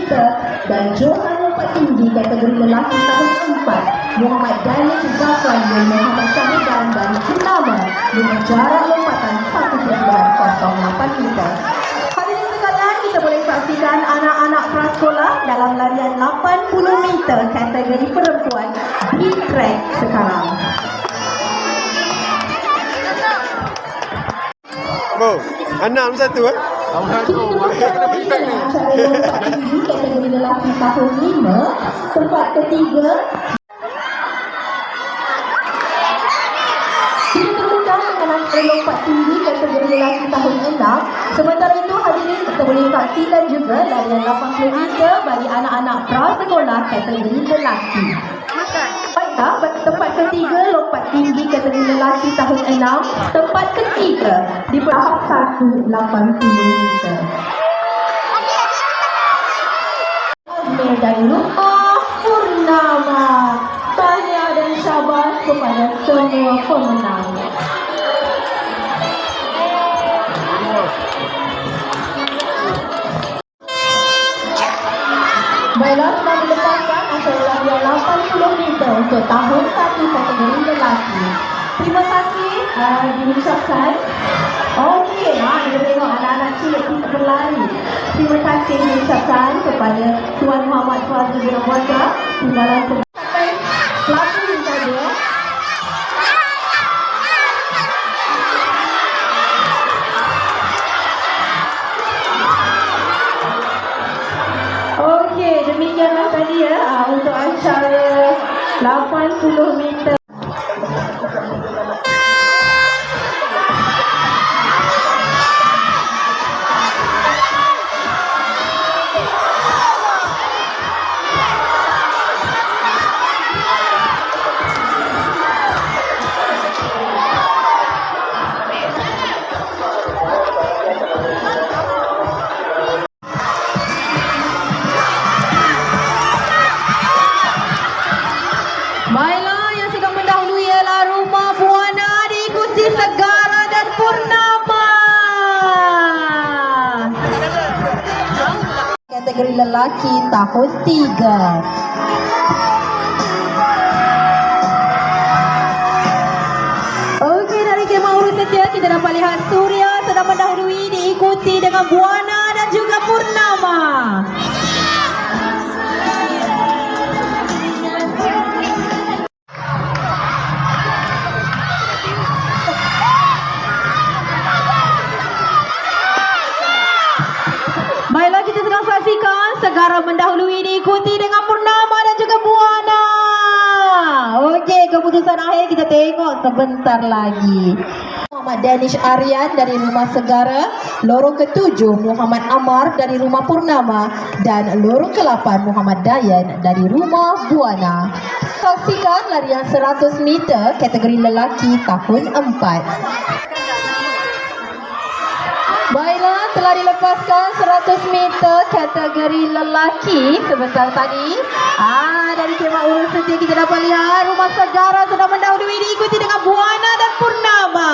meter, dan Johan lompat tinggi kategori lelaki tahun 4, Muhammad Danish Zafran dan Muhammad Syahidan dari Purnama dengan jarak lompatan 1.08 meter. Hadirin sekalian, kita boleh saksikan anak-anak prasekolah dalam larian 80 meter kategori perempuan di track sekarang. Bo, anak satu kategori lelaki tahun 5, tempat ketiga. Kita teruskan dengan lompat tinggi kategori lelaki tahun 6. Sementara itu hadirin kita boleh saksikan juga larian 80 meter bagi anak-anak prasekolah kategori lelaki. Tempat ketiga lompat tinggi kategori lelaki tahun 6, tempat ketiga di tahap 180 meter. Dari rumah Purnama, tahniah dan syabas kepada semua pemenang. Baiklah, telah dilepaskan acara larian 80 meter untuk tahun 1 kategori lelaki. Terima kasih diucapkan. Okey, kita tengok anak-anak cilik kita berlari. Terima kasih diucapkan kepada Tuan Muhammad Fazil bin Abwada tinggalan sampai pelakon saja. Okey, demikianlah tadi untuk acara 80 meter. Baiklah, yang sedang mendahului ialah Rumah Buana diikuti Segara dan Purnama. Kategori lelaki tahun 3. Okey, dari kemah urus setia kita dapat lihat Suria sedang mendahului diikuti dengan Buana dan juga Purnama. Baiklah, kita sedang saksikan Segara mendahului diikuti dengan Purnama dan juga Buana. Okey, keputusan akhir kita tengok sebentar lagi. Muhammad Danish Aryan dari Rumah Segara, lorong ke-7 Muhammad Amar dari Rumah Purnama dan lorong ke-8 Muhammad Dayan dari Rumah Buana. Saksikan larian 100 meter kategori lelaki tahun 4. Baiklah, telah dilepaskan 100 meter kategori lelaki sebentar tadi. Dari kemah urus setia kita dapat lihat Rumah Segara sedang mendahului diikuti dengan Buana dan Purnama.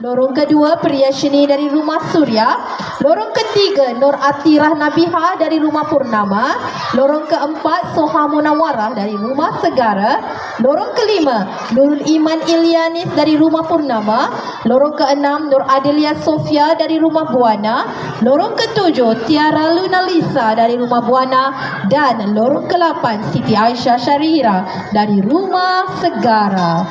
Lorong kedua Priyashini dari Rumah Surya, lorong ketiga Nur Atirah Nabiha dari Rumah Purnama, lorong keempat Soha Munawarah dari Rumah Segara, lorong kelima Nurul Iman Ilyanis dari Rumah Purnama, lorong keenam Nur Adelia Sofia dari Rumah Buana, lorong ketujuh Tiara Luna Lisa dari Rumah Buana, dan lorong ke-8 Siti Aisyah Syarira dari Rumah Segara.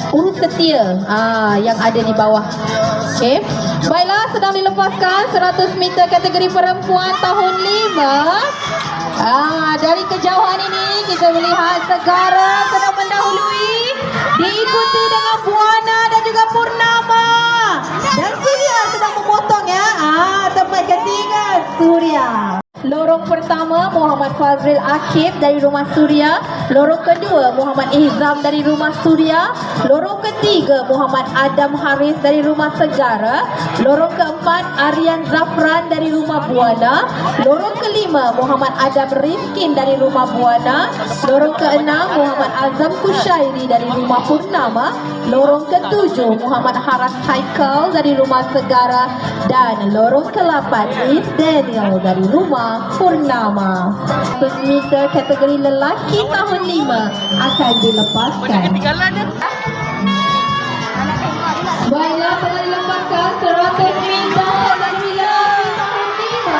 Urus setia yang ada di bawah. Okey. Baiklah, sedang dilepaskan 100 meter kategori perempuan tahun 5. Dari kejauhan ini kita melihat Segara sedang mendahului diikuti dengan Buana dan juga Purnama. Dan Surya sedang memotong tempat ketiga Surya. Lorong pertama Muhammad Fazil Akib dari Rumah Surya, lorong kedua Muhammad Ihzam dari Rumah Surya, lorong ketiga Muhammad Adam Haris dari Rumah Segara, lorong keempat Aryan Zafran dari Rumah Buana, lorong kelima Muhammad Adam Rizkin dari Rumah Buana, lorong keenam Muhammad Azam Kushairi dari Rumah Purnama, Lorong ke-7 Muhammad Haras Haikal dari Rumah Segara. Dan lorong ke-8 Is Daniel dari Rumah Purnama. 100 meter kategori lelaki tahun 5 akan dilepaskan. Baiklah, tengah dilepaskan 100 meter dari lelaki tahun 5.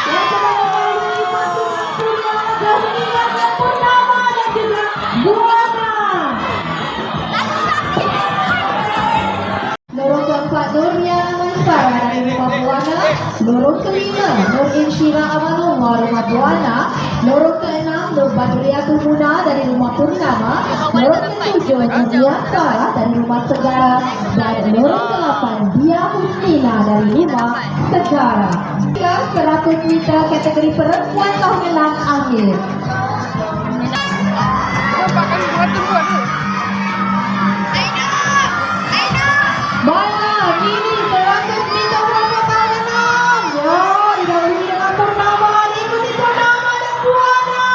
Yang melalui pasukan Surya Dahlia dan Purnama dan juga Buana. Lorong keempat Nuriana Mansara dari Rumah Buana. Lorong kelima Nur Insyira Amalunga Rumah Buana. Lorong keenam Nur Badriatul Muna dari Rumah Purnama. Lorong ketujuh Nadia Farah dari Rumah Segara. Dan lorong ke-8 Dia Husnina dari Rumah Segara. 100 meter kategori perempuan tahun 6 akhir. Baiklah, ini 100 meter perempuan tahun 6. Ya, didahului dengan Purnama, diikuti Purnama dan Buana.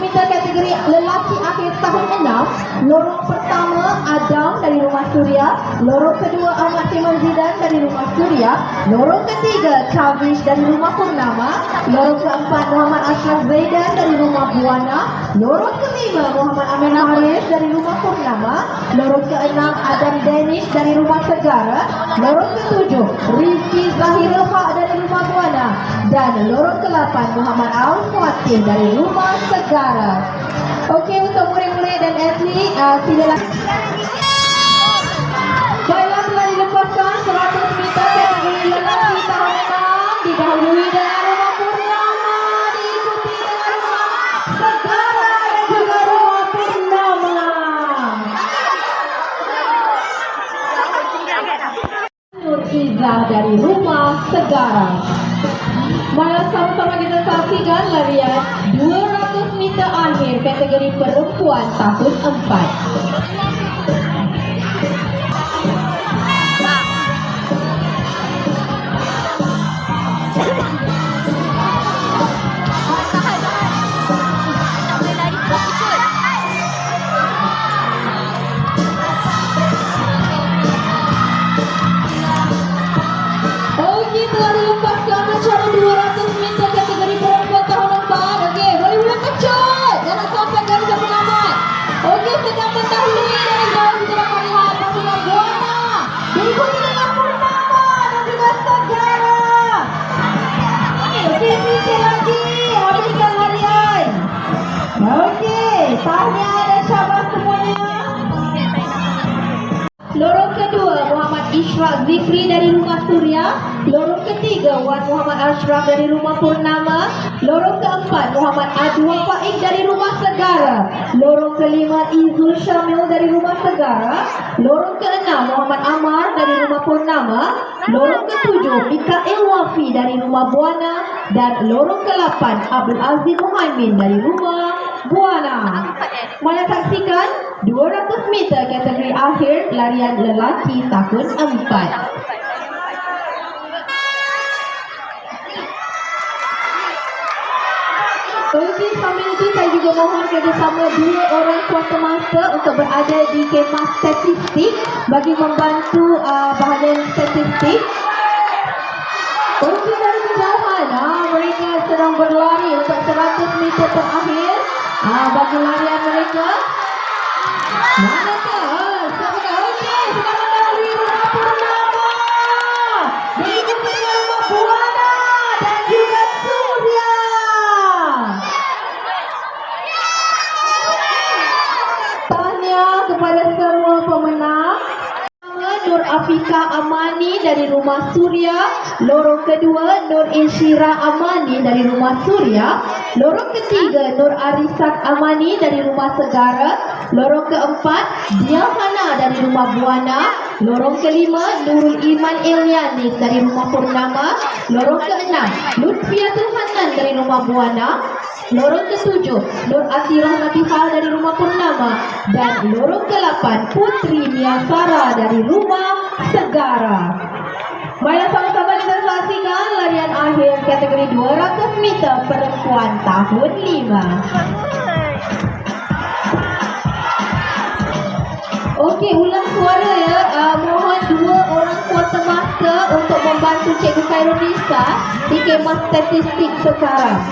Meter kategori lelaki akhir tahun 6. Lorong pertama Adam dari Rumah Surya. Lorong kedua Ahmad Timur Zidan dari Rumah Surya. Lorong ketiga Kavish dari Rumah Purnama. Lorong keempat Muhammad Ashraf Zaidan dari Rumah Buana. Lorong kelima Muhammad Amin Haris dari Rumah Purnama. Lorong keenam Adam Danish dari Rumah Segara. Lorong ketujuh Rizky Zahirul Haq dari Rumah Buana. Dan lorong ke-8 Muhammad Al-Fatih dari Rumah Segara. Okey, untuk murid-murid dan atlet, silakan. Baiklah, telah dilepaskan 100 meter kategori lelaki tahun 6. Didahului dengan Rumah Purnama, diikuti dengan Rumah Segara dan juga Rumah Purnama. Nur Izzah dari Rumah Segara. Mari sama-sama kita saksikan larian 200 meter akhir kategori perempuan tahun 4. Okey, telah dilepaskan acara 200 meter kategori perempuan tahun 4. Okey, boleh mula kecut. Jangan sampai garis penyelamat. Okey, sedang mendahului dari jauh kita dapat lihat pasukan Buana. Diikuti dengan Purnama dan juga Segara. Okey, sikit lagi. Habiskan larian. Okey, tahniah dan syabas semuanya. Lorong kedua Muhammad Ishraq Zikri dari Rumah Surya. Lorong ketiga Wan Muhammad Ashraf dari Rumah Purnama. Lorong keempat Muhammad Adwa Faik dari Rumah Segara. Lorong kelima Izul Syamil dari Rumah Segara. Lorong keenam Muhammad Amar dari Rumah Purnama. Lorong ketujuh Mikael Wafi dari Rumah Buana. Dan lorong ke-8 Abdul Aziz Muhaimin dari Rumah Buana. Mari saksikan 200 meter kategori akhir larian lelaki tahun 4. Okey, sambil itu saya juga mohon kerjasama 2 orang kuasa untuk berada di kemah statistik bagi membantu bahagian statistik. Okey, dari kejauhan mereka sedang berlari untuk 100 meter terakhir. Bagi larian mereka. Manakah? Okey, sedang melalui Rumah Purnama. Diikuti dengan Rumah Buana dan juga Surya. Tahniah kepada semua pemenang. Nur Afika Amani dari Rumah Surya. Lorong kedua Nur Insyira Amani dari Rumah Surya. Lorong ketiga Nur Arisat Amani dari Rumah Segara. Lorong keempat Diahana dari Rumah Buana. Lorong kelima Nurul Iman Elianis dari Rumah Purnama. Lorong keenam Lutfiatul Hanan dari Rumah Buana. Lorong ke-7 Nur Atirah Natihah dari Rumah Purnama. Dan lorong ke-8 Putri Miasara dari Rumah Segara. Baiklah, sama-sama kita saksikan larian akhir kategori 200 meter perempuan tahun 5. Okey, ulang suara ya. Mohon 2 orang kuartermaster untuk membantu Cikgu Khairunisa di kemah statistik sekarang.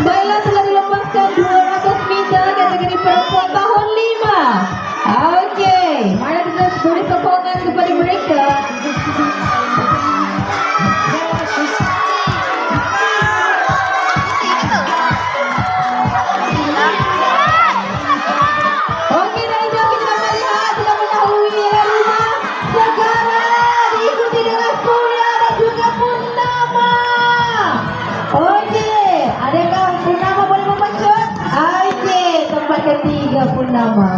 Baiklah, telah dilepaskan 200 meter kategori perempuan tahun 5. Okey, mari kita beri sokongan kepada mereka. Okey, dari jauh kita melihat sudah mendahului rumah Segara, diikuti dengan Surya dan juga Purnama. Okey, adakah Purnama boleh mempecut? Okey, tempat ketiga Purnama.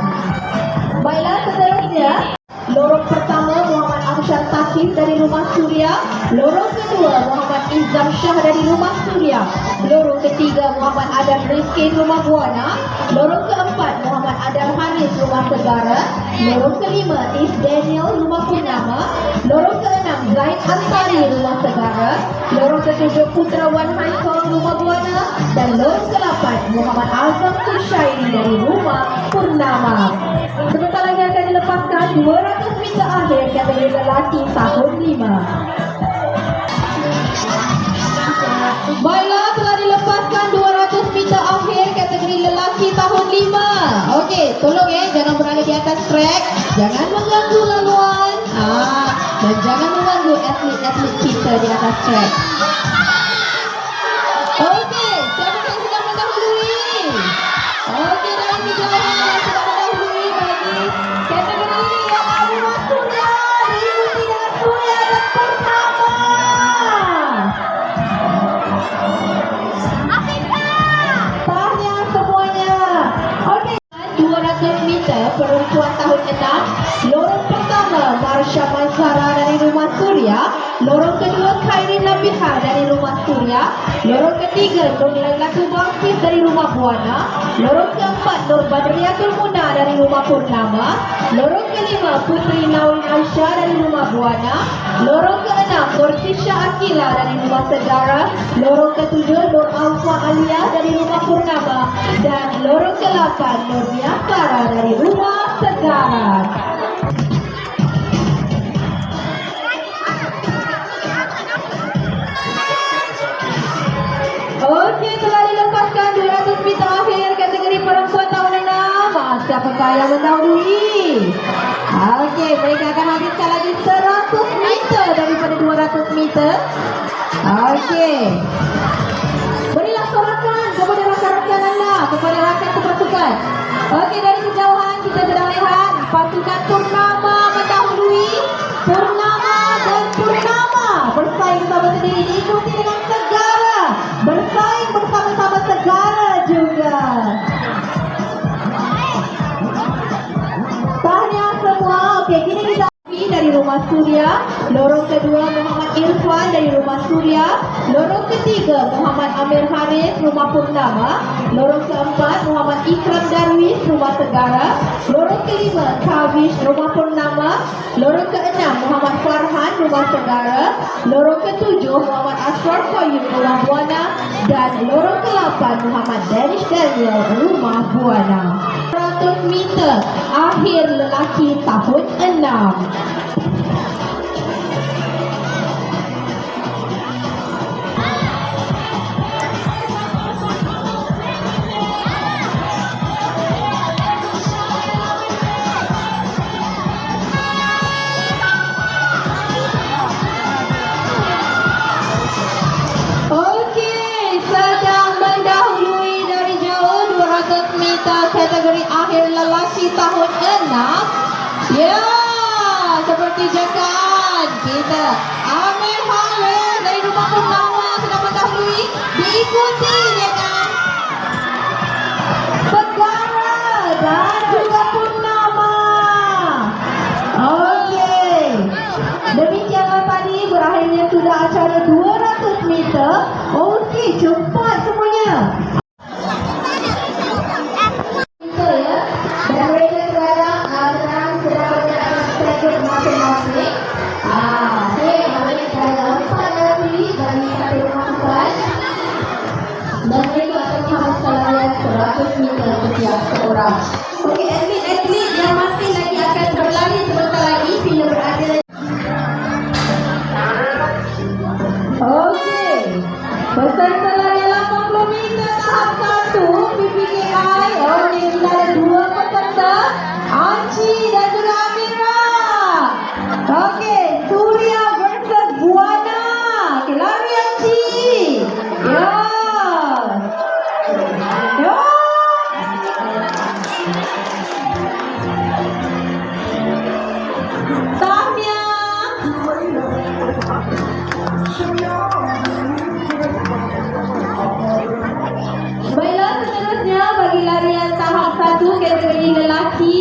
Baiklah, seterusnya lorong pertama Muhammad Amsyar Takif dari Rumah Surya, lorong kedua Muhammad Izzam Shah dari Rumah Surya, lorong ketiga Muhammad Adam Rizkin Rumah Buana, lorong keempat Muhammad Adam Hanis Rumah Segara, lorong kelima Is Daniel Rumah Purnama, lorong keenam Zaid Ansari Rumah Segara, lorong ketujuh Putra Wan Haikal Rumah Buana, dan lorong ke-8 Muhammad Azam Kushairi dari Rumah Purnama. Sebentar lagi akan dilepaskan 200 meter akhir kategori lelaki tahun 5. Baiklah, telah dilepaskan 200 meter akhir kategori lelaki tahun 5. Okey, tolong ya, jangan berada di atas track, jangan mengganggu laluan, dan jangan mengganggu atlet-atlet kita di atas track. Okey, siapa yang sudah mendahului? Okey, dalam kejauhan yang sudah mendahului bagi kategori ini yang Rumah Surya, diikuti dengan Surya dan Pertama. Tahniah semuanya. Okey, 200 meter perempuan tahun 6, lorong pertama Marsha Mansara dari Rumah Surya, lorong kedua Khairin Nabiha dari Rumah Surya, lorong ketiga Nur Lailatul Bangkit dari Rumah Buana, lorong keempat Nur Badriatul Muna dari Rumah Purnama, lorong kelima Putri Nawin Aisyah dari Rumah Buana, lorong keenam Nur Tisha Akila dari Rumah Segara, lorong ketujuh Nur Alfa Alia dari Rumah Purnama, dan lorong ke-8 Nur Niasara dari Rumah Segara. Okey, telah dilepaskan 200 meter akhir kategori perempuan tahun 6. Siapakah yang mendahului? Okey, mereka akan habiskan lagi 100 meter daripada 200 meter. Okey, berilah sorakan kepada rakan-rakan anda, kepada rakan sepasukan. Okey, dari kejauhan kita sedang lihat pasukan Purnama mendahului. Purnama dan Purnama bersaing sama sendiri, diikuti dengan Segara, bersaing bersama-sama Segara juga. Tahniah semua. Okey, kini kita dari Rumah Surya, lorong kedua Muhammad Irfan dari Rumah Surya, lorong ketiga Muhammad Amir Haris Rumah Purnama, lorong keempat Muhammad Ikram Darwis Rumah Segara, lorong kelima Kavish Rumah Purnama, lorong keenam Muhammad Farhan Rumah Segara, lorong ketujuh Muhammad Ashraf Qayyum Rumah Buana, dan lorong ke-8 Muhammad Danish Daniel Rumah Buana. 100 meter akhir lelaki tahun 6. Kategori akhir lelaki tahun 6. Ya, seperti jangkaan kita Amir Haris dari Rumah Purnama sudah mendahului, diikuti dengan Segara dan juga Purnama. Okey, demikianlah tadi berakhirnya sudah acara 200 meter. Okey, cepat semuanya. Okey, atlet-atlet yang masih lagi akan berlari sebentar lagi bila berada. Okey. Peserta lari 80 meter tahap 1 PPKI. Okey, kita ada dua peserta, Anci dan juga Amira. Okey, Surya versus Buana. Okey, lari Anci. Ya. Ya. Tahmia. Baiklah, seterusnya bagi larian tahap 1 kategori lelaki.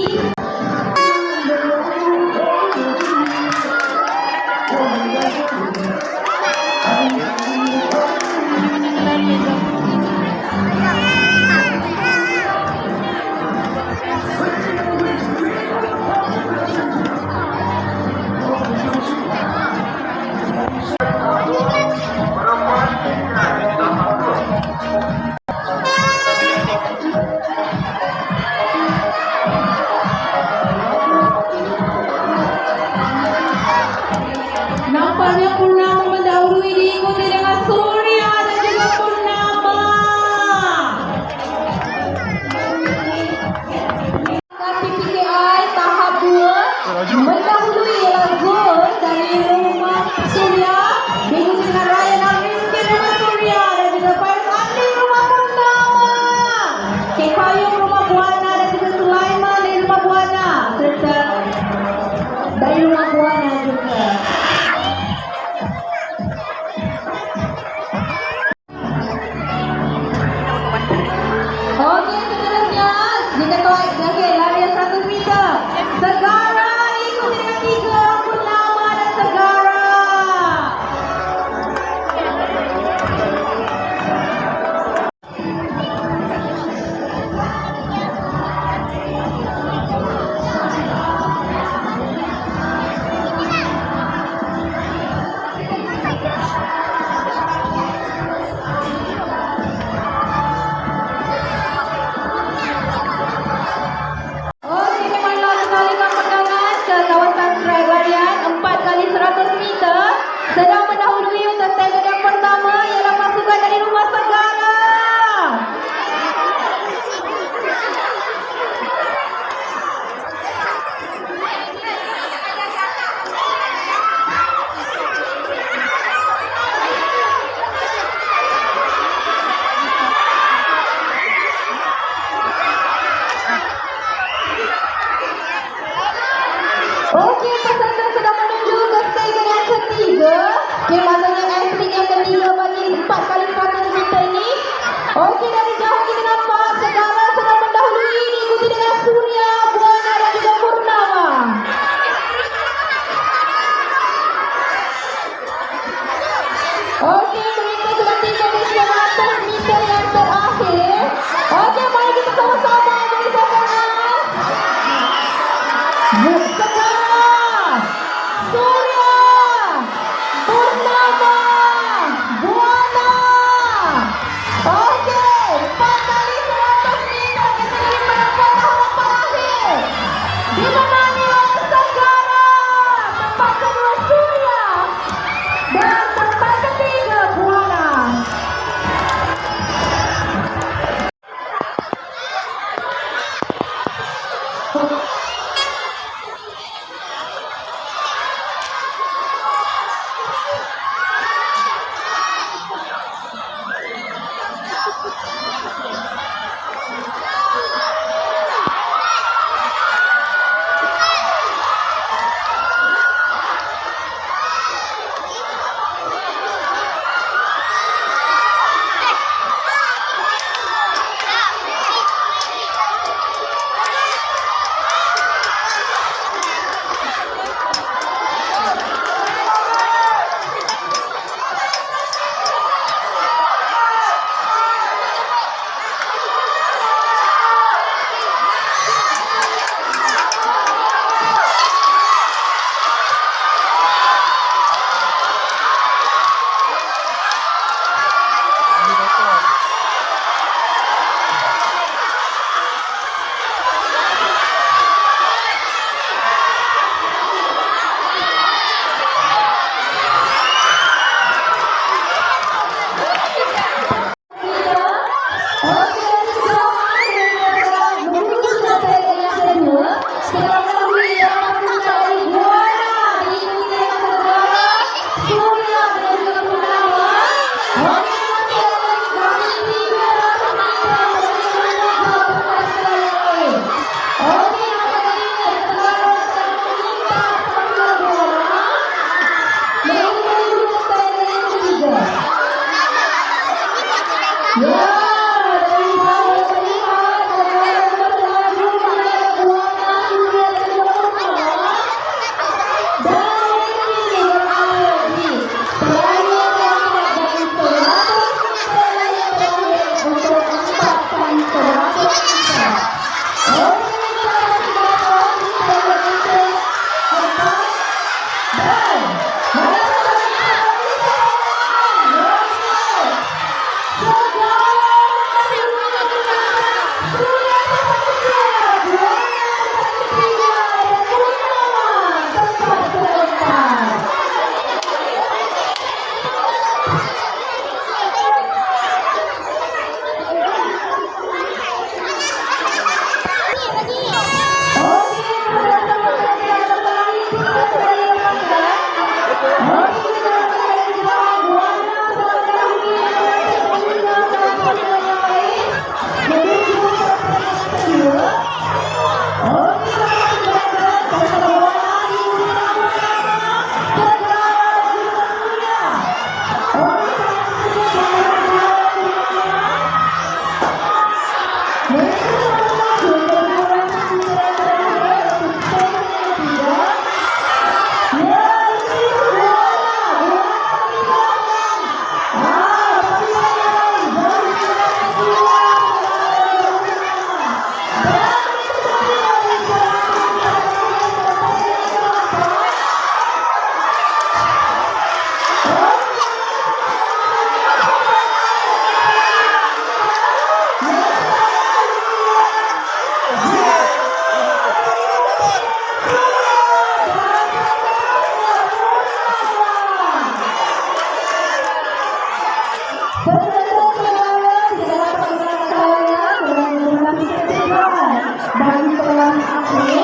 Okey.